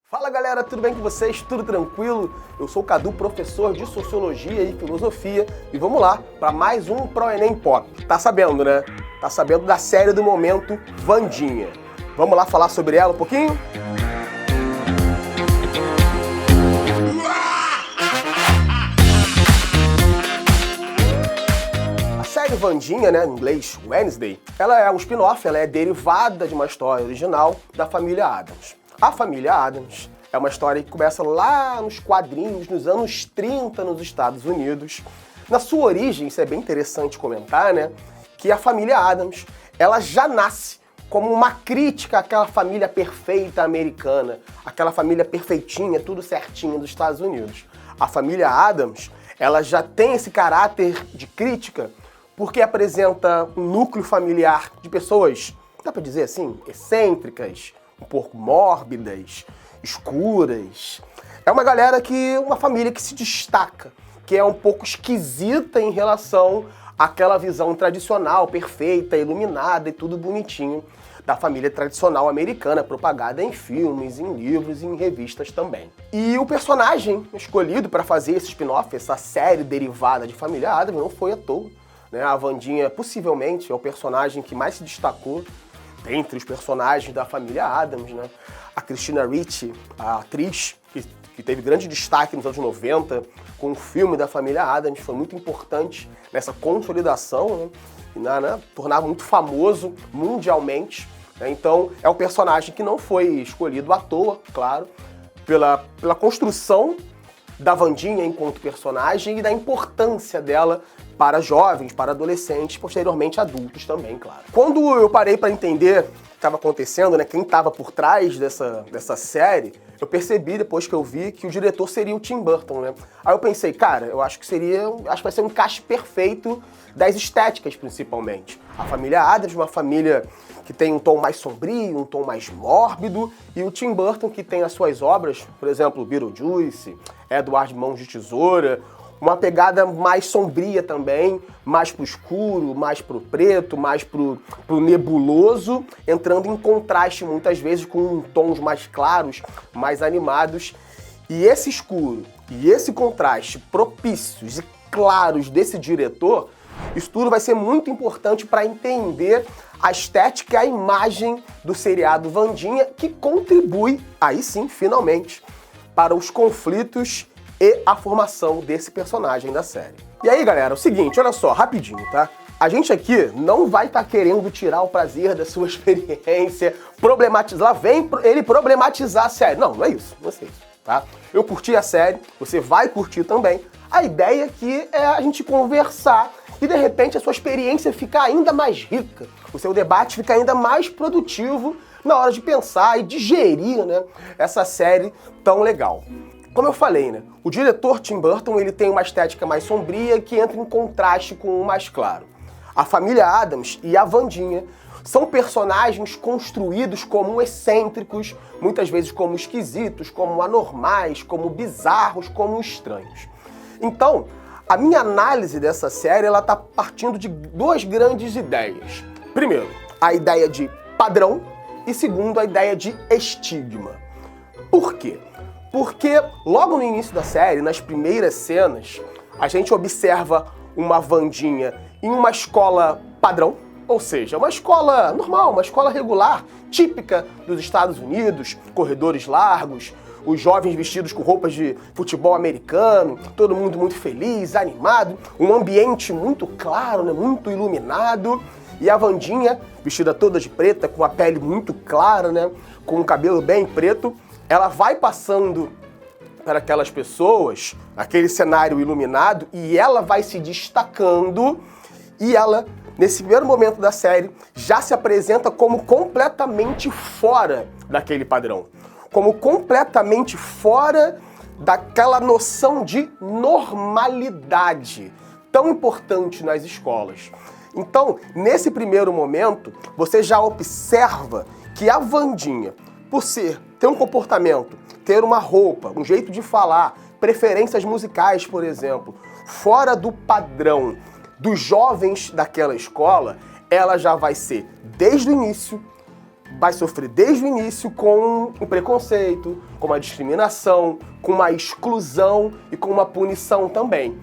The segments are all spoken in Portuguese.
Fala galera, tudo bem com vocês? Tudo tranquilo? Eu sou o Cadu, professor de Sociologia e Filosofia e vamos lá para mais um ProEnem Pop. Tá sabendo, né? Tá sabendo da série do momento Wandinha. Vamos lá falar sobre ela um pouquinho? A série Wandinha, né, em inglês Wednesday, ela é um spin-off, ela é derivada de uma história original da família Addams. A família Addams é uma história que começa lá nos quadrinhos, nos anos 30 nos Estados Unidos. Na sua origem, isso é bem interessante comentar, né, que a família Addams, ela já nasce como uma crítica àquela família perfeita americana, aquela família perfeitinha, tudo certinho dos Estados Unidos. A família Addams, ela já tem esse caráter de crítica porque apresenta um núcleo familiar de pessoas, dá pra dizer assim, excêntricas, um pouco mórbidas, escuras. É uma galera uma família que se destaca, que é um pouco esquisita em relação àquela visão tradicional, perfeita, iluminada e tudo bonitinho da família tradicional americana, propagada em filmes, em livros e em revistas também. E o personagem escolhido para fazer esse spin-off, essa série derivada de Família Addams, não foi à toa, né? A Wandinha possivelmente é o personagem que mais se destacou entre os personagens da família Addams, né? A Christina Ricci, a atriz que teve grande destaque nos anos 90 com o filme da família Addams, foi muito importante nessa consolidação, né? Tornava muito famoso mundialmente, né? Então é um personagem que não foi escolhido à toa, claro, pela construção da Wandinha enquanto personagem e da importância dela para jovens, para adolescentes, posteriormente adultos também, claro. Quando eu parei para entender o que estava acontecendo, né, quem estava por trás dessa série, eu percebi depois que eu vi que o diretor seria o Tim Burton, né? Aí eu pensei, cara, eu acho que vai ser um encaixe perfeito das estéticas, principalmente. A família Addams, uma família que tem um tom mais sombrio, um tom mais mórbido, e o Tim Burton, que tem as suas obras, por exemplo, Beetlejuice, Edward Mãos de Tesoura, uma pegada mais sombria também, mais pro escuro, mais pro preto, mais pro nebuloso, entrando em contraste muitas vezes com tons mais claros, mais animados. E esse escuro e esse contraste propícios e claros desse diretor, isso tudo vai ser muito importante para entender a estética e a imagem do seriado Wandinha, que contribui, aí sim, finalmente, para os conflitos e a formação desse personagem da série. E aí, galera, é o seguinte, olha só, rapidinho, tá? A gente aqui não vai estar querendo tirar o prazer da sua experiência, problematizar, vem ele problematizar a série. Não é isso, não é isso, tá? Eu curti a série, você vai curtir também. A ideia aqui é a gente conversar e, de repente, a sua experiência ficar ainda mais rica, o seu debate ficar ainda mais produtivo na hora de pensar e digerir, né, essa série tão legal. Como eu falei, né, o diretor Tim Burton, ele tem uma estética mais sombria que entra em contraste com o mais claro. A família Addams e a Wandinha são personagens construídos como excêntricos, muitas vezes como esquisitos, como anormais, como bizarros, como estranhos. Então, a minha análise dessa série, ela tá partindo de duas grandes ideias. Primeiro, a ideia de padrão e segundo, a ideia de estigma. Por quê? Porque logo no início da série, nas primeiras cenas, a gente observa uma Wandinha em uma escola padrão, ou seja, uma escola normal, uma escola regular, típica dos Estados Unidos, corredores largos, os jovens vestidos com roupas de futebol americano, todo mundo muito feliz, animado, um ambiente muito claro, né, muito iluminado, e a Wandinha, vestida toda de preta, com a pele muito clara, né, com o cabelo bem preto, ela vai passando para aquelas pessoas, aquele cenário iluminado, e ela vai se destacando, e ela, nesse primeiro momento da série, já se apresenta como completamente fora daquele padrão, como completamente fora daquela noção de normalidade tão importante nas escolas. Então, nesse primeiro momento, você já observa que a Wandinha, por ter um comportamento, ter uma roupa, um jeito de falar, preferências musicais, por exemplo, fora do padrão dos jovens daquela escola, ela já vai ser, desde o início, vai sofrer desde o início com um preconceito, com uma discriminação, com uma exclusão e com uma punição também.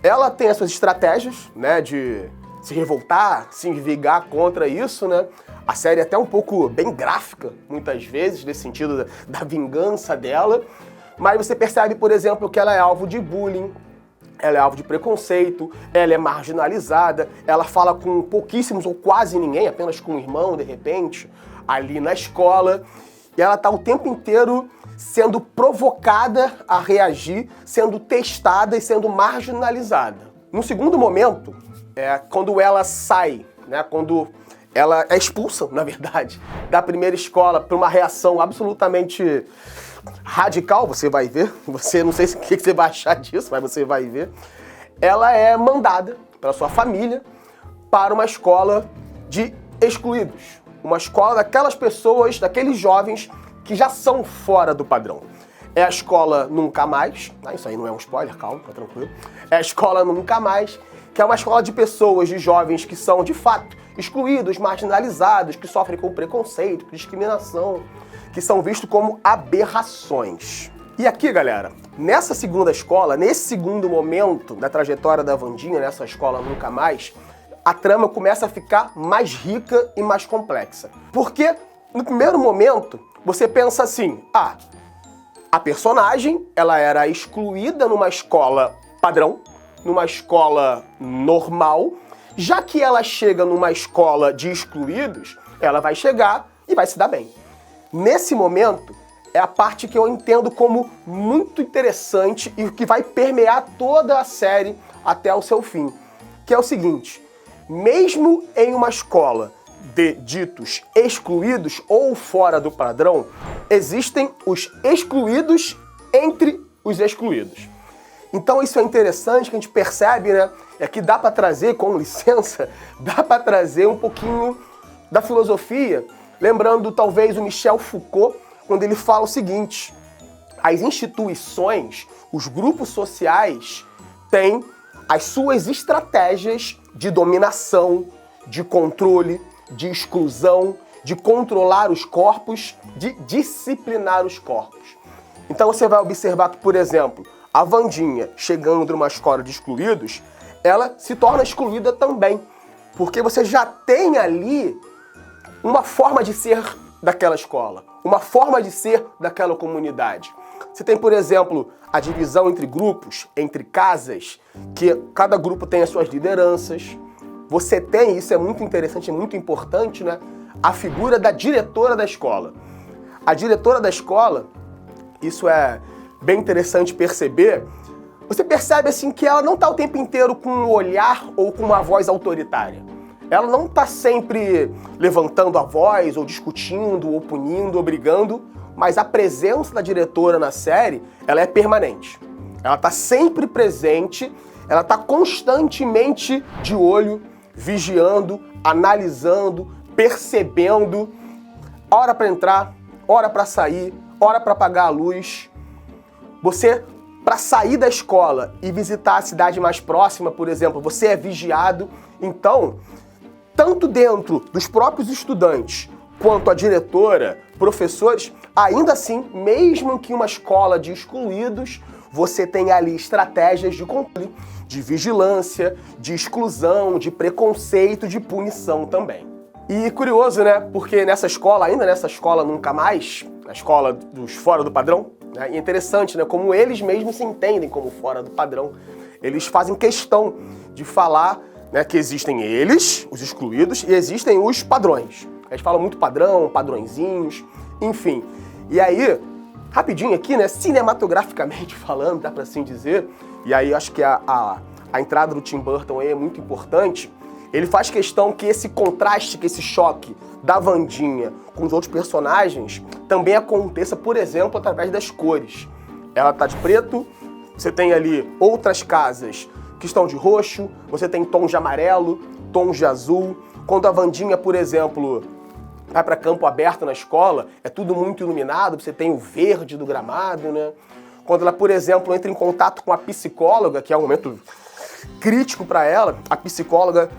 Ela tem as suas estratégias, né, de se revoltar, se envigar contra isso, né? A série é até um pouco bem gráfica, muitas vezes, nesse sentido da vingança dela. Mas você percebe, por exemplo, que ela é alvo de bullying, ela é alvo de preconceito, ela é marginalizada, ela fala com pouquíssimos ou quase ninguém, apenas com um irmão, de repente, ali na escola. E ela está o tempo inteiro sendo provocada a reagir, sendo testada e sendo marginalizada. No segundo momento, quando ela sai, né, quando ela é expulsa, na verdade, da primeira escola por uma reação absolutamente radical, você vai ver, você não sei o que você vai achar disso, mas você vai ver, ela é mandada pela sua família para uma escola de excluídos, uma escola daquelas pessoas, daqueles jovens que já são fora do padrão. É a escola Nunca Mais, isso aí não é um spoiler, calma, tá tranquilo. É a escola Nunca Mais, que é uma escola de pessoas, de jovens que são, de fato, excluídos, marginalizados, que sofrem com preconceito, discriminação, que são vistos como aberrações. E aqui, galera, nessa segunda escola, nesse segundo momento da trajetória da Wandinha, nessa escola Nunca Mais, a trama começa a ficar mais rica e mais complexa. Porque, no primeiro momento, você pensa assim, a personagem, ela era excluída numa escola padrão, numa escola normal. Já que ela chega numa escola de excluídos, ela vai chegar e vai se dar bem. Nesse momento, é a parte que eu entendo como muito interessante e que vai permear toda a série até o seu fim. Que é o seguinte, mesmo em uma escola de ditos excluídos ou fora do padrão, existem os excluídos entre os excluídos. Então isso é interessante, que a gente percebe, né? E aqui dá para trazer, com licença, dá para trazer um pouquinho da filosofia, lembrando talvez o Michel Foucault, quando ele fala o seguinte, as instituições, os grupos sociais, têm as suas estratégias de dominação, de controle, de exclusão, de controlar os corpos, de disciplinar os corpos. Então você vai observar que, por exemplo, a Wandinha, chegando numa escola de excluídos, ela se torna excluída também. Porque você já tem ali uma forma de ser daquela escola, uma forma de ser daquela comunidade. Você tem, por exemplo, a divisão entre grupos, entre casas, que cada grupo tem as suas lideranças. Você tem, isso é muito interessante, muito importante, né? A figura da diretora da escola. A diretora da escola, isso é bem interessante perceber, você percebe assim que ela não está o tempo inteiro com um olhar ou com uma voz autoritária. Ela não está sempre levantando a voz, ou discutindo, ou punindo, ou brigando, mas a presença da diretora na série, ela é permanente. Ela está sempre presente, ela está constantemente de olho, vigiando, analisando, percebendo, hora para entrar, hora para sair, hora para apagar a luz. Você, para sair da escola e visitar a cidade mais próxima, por exemplo, você é vigiado. Então, tanto dentro dos próprios estudantes, quanto a diretora, professores, ainda assim, mesmo que uma escola de excluídos, você tem ali estratégias de controle, de vigilância, de exclusão, de preconceito, de punição também. E curioso, né? Porque nessa escola, ainda nessa escola Nunca Mais, a escola dos fora do padrão, né? E é interessante, né? Como eles mesmos se entendem como fora do padrão. Eles fazem questão de falar, né, que existem eles, os excluídos, e existem os padrões. Eles falam muito padrão, padrõezinhos, enfim. E aí, rapidinho aqui, né? Cinematograficamente falando, dá pra assim dizer, e aí acho que a entrada do Tim Burton aí é muito importante. Ele faz questão que esse contraste, que esse choque da Wandinha com os outros personagens também aconteça, por exemplo, através das cores. Ela tá de preto, você tem ali outras casas que estão de roxo, você tem tons de amarelo, tons de azul. Quando a Wandinha, por exemplo, vai para campo aberto na escola, é tudo muito iluminado, você tem o verde do gramado, né? Quando ela, por exemplo, entra em contato com a psicóloga, que é um momento crítico para ela, a psicóloga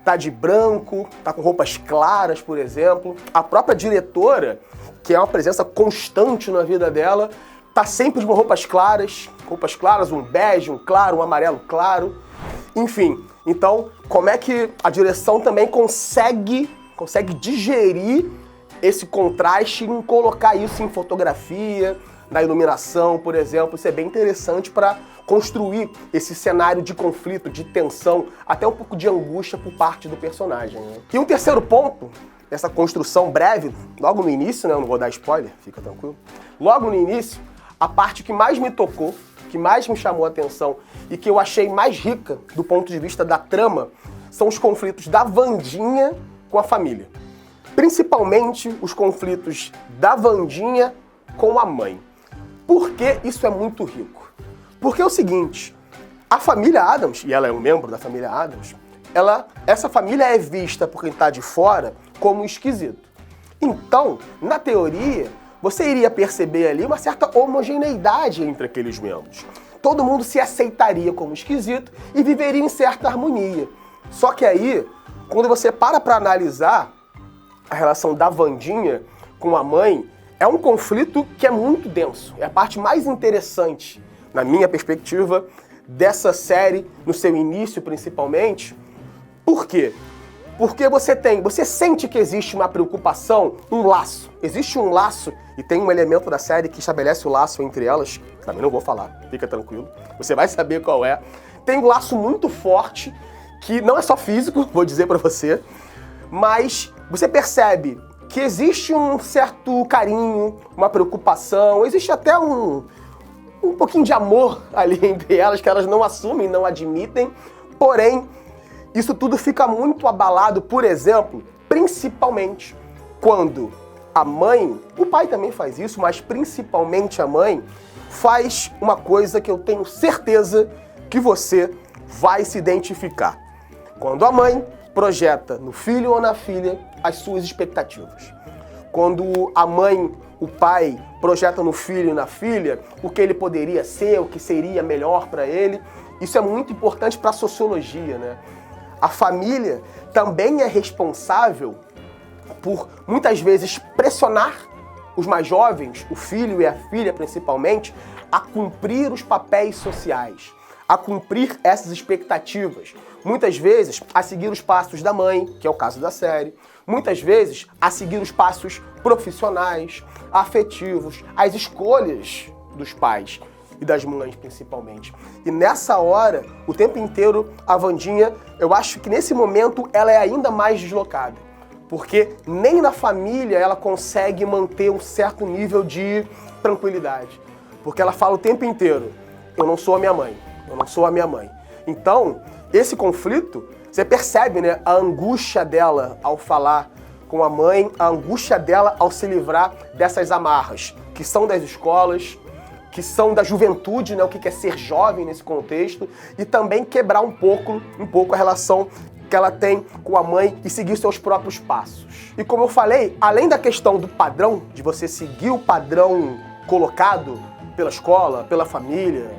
tá de branco, tá com roupas claras, por exemplo. A própria diretora, que é uma presença constante na vida dela, tá sempre com roupas claras, um bege, um claro, um amarelo claro. Enfim, então, como é que a direção também consegue digerir esse contraste e colocar isso em fotografia, na iluminação, por exemplo. Isso é bem interessante para construir esse cenário de conflito, de tensão, até um pouco de angústia por parte do personagem, né? E um terceiro ponto, essa construção breve, logo no início, né? Eu não vou dar spoiler, fica tranquilo. Logo no início, a parte que mais me tocou, que mais me chamou a atenção e que eu achei mais rica do ponto de vista da trama, são os conflitos da Wandinha com a família. Principalmente os conflitos da Wandinha com a mãe. Por que isso é muito rico? Porque é o seguinte, a família Addams, e ela é um membro da família Addams, essa família é vista por quem está de fora como esquisito. Então, na teoria, você iria perceber ali uma certa homogeneidade entre aqueles membros. Todo mundo se aceitaria como esquisito e viveria em certa harmonia. Só que aí, quando você para analisar a relação da Wandinha com a mãe, é um conflito que é muito denso. É a parte mais interessante, na minha perspectiva, dessa série, no seu início principalmente. Por quê? Porque você sente que existe uma preocupação, um laço. Existe um laço e tem um elemento da série que estabelece o laço entre elas, que também não vou falar, fica tranquilo. Você vai saber qual é. Tem um laço muito forte, que não é só físico, vou dizer pra você, mas você percebe que existe um certo carinho, uma preocupação, existe até um pouquinho de amor ali entre elas, que elas não assumem, não admitem, porém, isso tudo fica muito abalado, por exemplo, principalmente quando a mãe, o pai também faz isso, mas principalmente a mãe, faz uma coisa que eu tenho certeza que você vai se identificar. Quando a mãe projeta no filho ou na filha as suas expectativas. Quando a mãe, o pai, projeta no filho e na filha o que ele poderia ser, o que seria melhor para ele, isso é muito importante para a sociologia, né? A família também é responsável por, muitas vezes, pressionar os mais jovens, o filho e a filha principalmente, a cumprir os papéis sociais, a cumprir essas expectativas. Muitas vezes, a seguir os passos da mãe, que é o caso da série. Muitas vezes, a seguir os passos profissionais, afetivos, as escolhas dos pais e das mães, principalmente. E nessa hora, o tempo inteiro, a Wandinha, eu acho que nesse momento, ela é ainda mais deslocada. Porque nem na família ela consegue manter um certo nível de tranquilidade. Porque ela fala o tempo inteiro, eu não sou a minha mãe, eu não sou a minha mãe. Então, esse conflito, você percebe, né, a angústia dela ao falar com a mãe, a angústia dela ao se livrar dessas amarras, que são das escolas, que são da juventude, né, o que é ser jovem nesse contexto, e também quebrar um pouco a relação que ela tem com a mãe e seguir seus próprios passos. E como eu falei, além da questão do padrão, de você seguir o padrão colocado pela escola, pela família,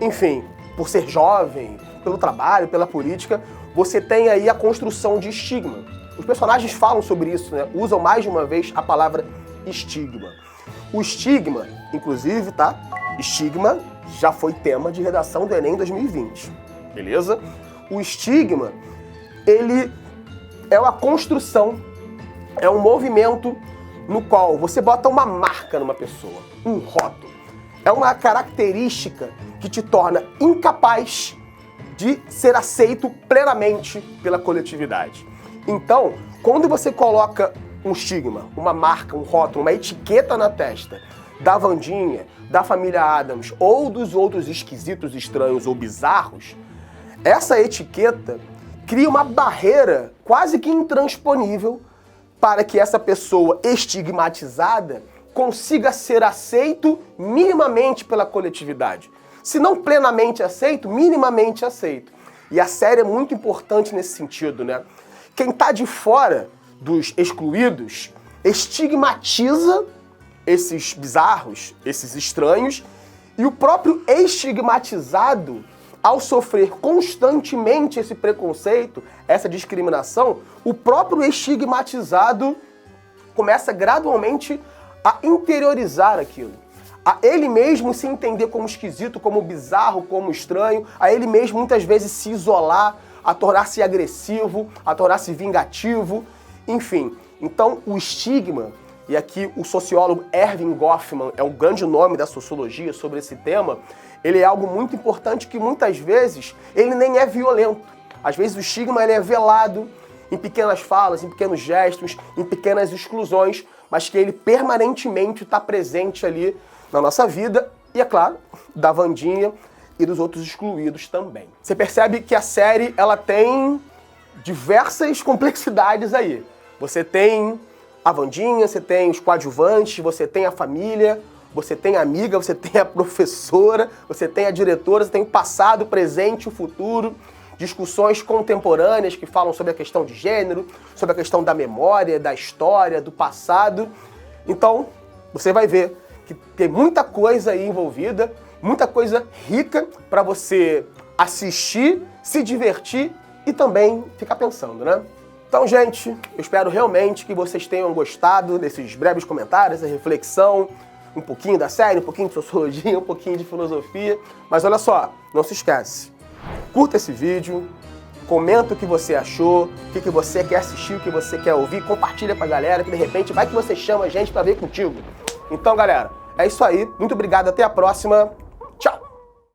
enfim, por ser jovem, pelo trabalho, pela política, você tem aí a construção de estigma. Os personagens falam sobre isso, né? Usam mais de uma vez a palavra estigma. O estigma, inclusive, tá? Estigma já foi tema de redação do Enem 2020, beleza? O estigma, ele é uma construção, é um movimento no qual você bota uma marca numa pessoa, um rótulo. É uma característica que te torna incapaz de ser aceito plenamente pela coletividade. Então, quando você coloca um estigma, uma marca, um rótulo, uma etiqueta na testa da Wandinha, da família Addams ou dos outros esquisitos, estranhos ou bizarros, essa etiqueta cria uma barreira quase que intransponível para que essa pessoa estigmatizada consiga ser aceito minimamente pela coletividade. Se não plenamente aceito, minimamente aceito. E a série é muito importante nesse sentido, né? Quem tá de fora dos excluídos estigmatiza esses bizarros, esses estranhos, e o próprio estigmatizado ao sofrer constantemente esse preconceito, essa discriminação, o próprio estigmatizado começa gradualmente a interiorizar aquilo. A ele mesmo se entender como esquisito, como bizarro, como estranho, a ele mesmo muitas vezes se isolar, a tornar-se agressivo, a tornar-se vingativo, enfim. Então o estigma, e aqui o sociólogo Erving Goffman é um grande nome da sociologia sobre esse tema, ele é algo muito importante que muitas vezes ele nem é violento. Às vezes o estigma ele é velado em pequenas falas, em pequenos gestos, em pequenas exclusões, mas que ele permanentemente está presente ali na nossa vida e, é claro, da Wandinha e dos outros excluídos também. Você percebe que a série ela tem diversas complexidades aí. Você tem a Wandinha, você tem os coadjuvantes, você tem a família, você tem a amiga, você tem a professora, você tem a diretora, você tem o passado, o presente, o futuro, discussões contemporâneas que falam sobre a questão de gênero, sobre a questão da memória, da história, do passado. Então, você vai ver que tem muita coisa aí envolvida, muita coisa rica para você assistir, se divertir e também ficar pensando, né? Então, gente, eu espero realmente que vocês tenham gostado desses breves comentários, essa reflexão, um pouquinho da série, um pouquinho de sociologia, um pouquinho de filosofia. Mas olha só, não se esquece, curta esse vídeo, comenta o que você achou, o que você quer assistir, o que você quer ouvir, compartilha pra galera, que de repente vai que você chama a gente pra ver contigo. Então, galera, é isso aí. Muito obrigado, até a próxima.